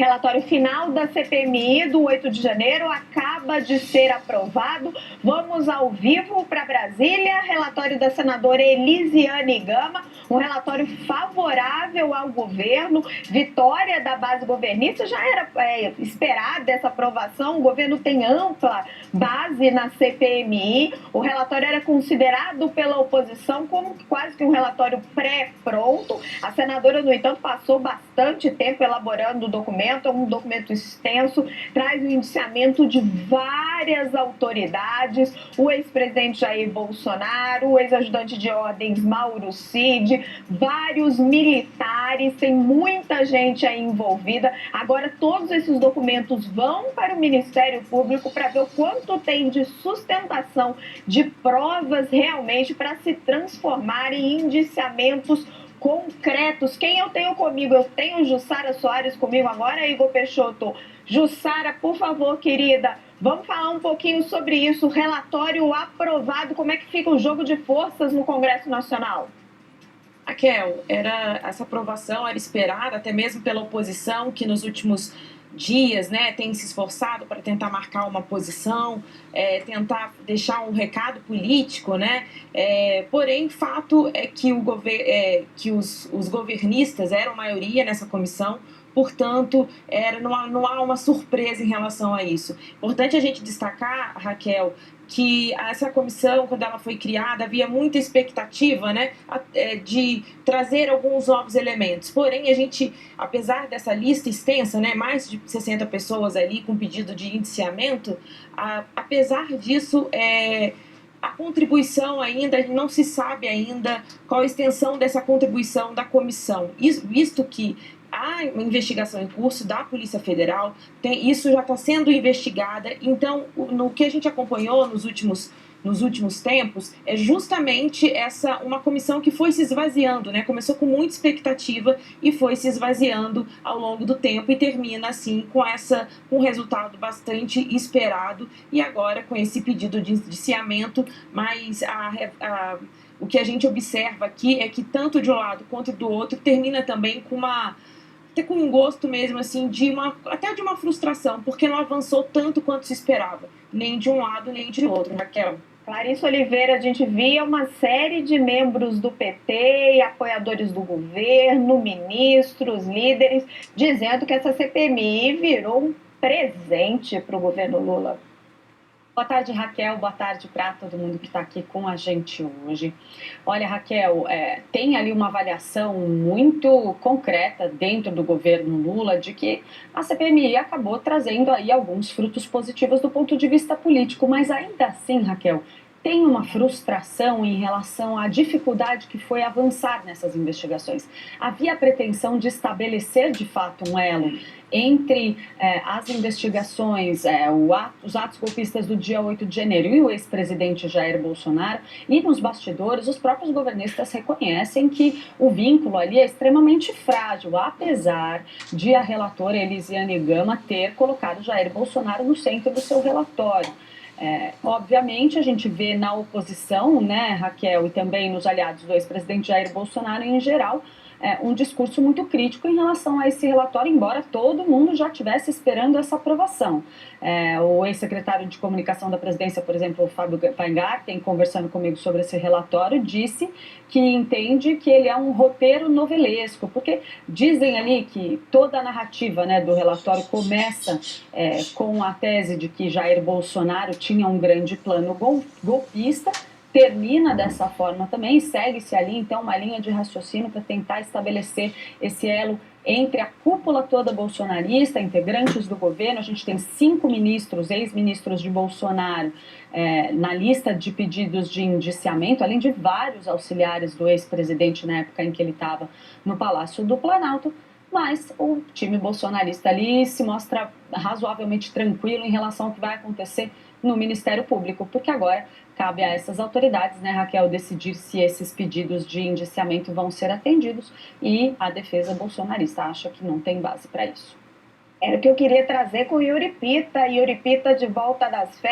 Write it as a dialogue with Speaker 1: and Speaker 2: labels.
Speaker 1: Relatório final da CPMI do 8 de janeiro acaba de ser aprovado. Vamos ao vivo para Brasília. Relatório da senadora Elisiane Gama, um relatório favorável ao governo, vitória da base governista. Já era esperada essa aprovação, o governo tem ampla base na CPMI. O relatório era considerado pela oposição como quase que um relatório pré-pronto. A senadora, no entanto, passou bastante tempo elaborando o documento. É um documento extenso, traz o indiciamento de várias autoridades, o ex-presidente Jair Bolsonaro, o ex-ajudante de ordens Mauro Cid, vários militares, tem muita gente aí envolvida. Agora todos esses documentos vão para o Ministério Público para ver o quanto tem de sustentação, de provas realmente para se transformar em indiciamentos concretos. Quem eu tenho comigo? Eu tenho Jussara Soares comigo agora, Igor Peixoto. Jussara, por favor, querida, vamos falar um pouquinho sobre isso. Relatório aprovado, como é que fica o jogo de forças no Congresso Nacional?
Speaker 2: Raquel, essa aprovação era esperada até mesmo pela oposição, que nos últimos dias, tem se esforçado para tentar marcar uma posição, tentar deixar um recado político, porém, fato é que, que os governistas eram maioria nessa comissão. Portanto, não há uma surpresa em relação a isso. Importante a gente destacar, Raquel, que essa comissão, quando ela foi criada, havia muita expectativa, de trazer alguns novos elementos. Porém, a gente, apesar dessa lista extensa, mais de 60 pessoas ali com pedido de indiciamento, apesar disso, a contribuição ainda, não se sabe ainda qual a extensão dessa contribuição da comissão, visto que há uma investigação em curso da Polícia Federal, isso já está sendo investigada. Então, no que a gente acompanhou nos últimos tempos, é justamente uma comissão que foi se esvaziando, começou com muita expectativa e foi se esvaziando ao longo do tempo e termina, assim, com um resultado bastante esperado e agora com esse pedido de indiciamento, mas o que a gente observa aqui é que tanto de um lado quanto do outro termina também com um gosto mesmo, assim, até de uma frustração, porque não avançou tanto quanto se esperava, nem de um lado nem de outro, Raquel.
Speaker 1: Clarissa Oliveira, a gente via uma série de membros do PT e apoiadores do governo, ministros, líderes, dizendo que essa CPMI virou um presente para o governo Lula.
Speaker 3: Boa tarde, Raquel. Boa tarde para todo mundo que está aqui com a gente hoje. Olha, Raquel, tem ali uma avaliação muito concreta dentro do governo Lula de que a CPMI acabou trazendo aí alguns frutos positivos do ponto de vista político, mas ainda assim, Raquel, tem uma frustração em relação à dificuldade que foi avançar nessas investigações. Havia a pretensão de estabelecer, de fato, um elo entre as investigações, os atos golpistas do dia 8 de janeiro e o ex-presidente Jair Bolsonaro, e nos bastidores os próprios governistas reconhecem que o vínculo ali é extremamente frágil, apesar de a relatora Elisiane Gama ter colocado Jair Bolsonaro no centro do seu relatório. Obviamente, a gente vê na oposição, Raquel, e também nos aliados do ex-presidente Jair Bolsonaro em geral, um discurso muito crítico em relação a esse relatório, embora todo mundo já estivesse esperando essa aprovação. O ex-secretário de comunicação da presidência, por exemplo, o Fábio Weingarten, conversando comigo sobre esse relatório, disse que entende que ele é um roteiro novelesco, porque dizem ali que toda a narrativa do relatório começa com a tese de que Jair Bolsonaro tinha um grande plano golpista, termina dessa forma também, segue-se ali então uma linha de raciocínio para tentar estabelecer esse elo entre a cúpula toda bolsonarista, integrantes do governo. A gente tem 5 ministros, ex-ministros de Bolsonaro, na lista de pedidos de indiciamento, além de vários auxiliares do ex-presidente na época em que ele estava no Palácio do Planalto. Mas o time bolsonarista ali se mostra razoavelmente tranquilo em relação ao que vai acontecer no Ministério Público, porque agora cabe a essas autoridades, Raquel, decidir se esses pedidos de indiciamento vão ser atendidos, e a defesa bolsonarista acha que não tem base para isso.
Speaker 1: Era o que eu queria trazer com o Yuri Pita de volta das férias.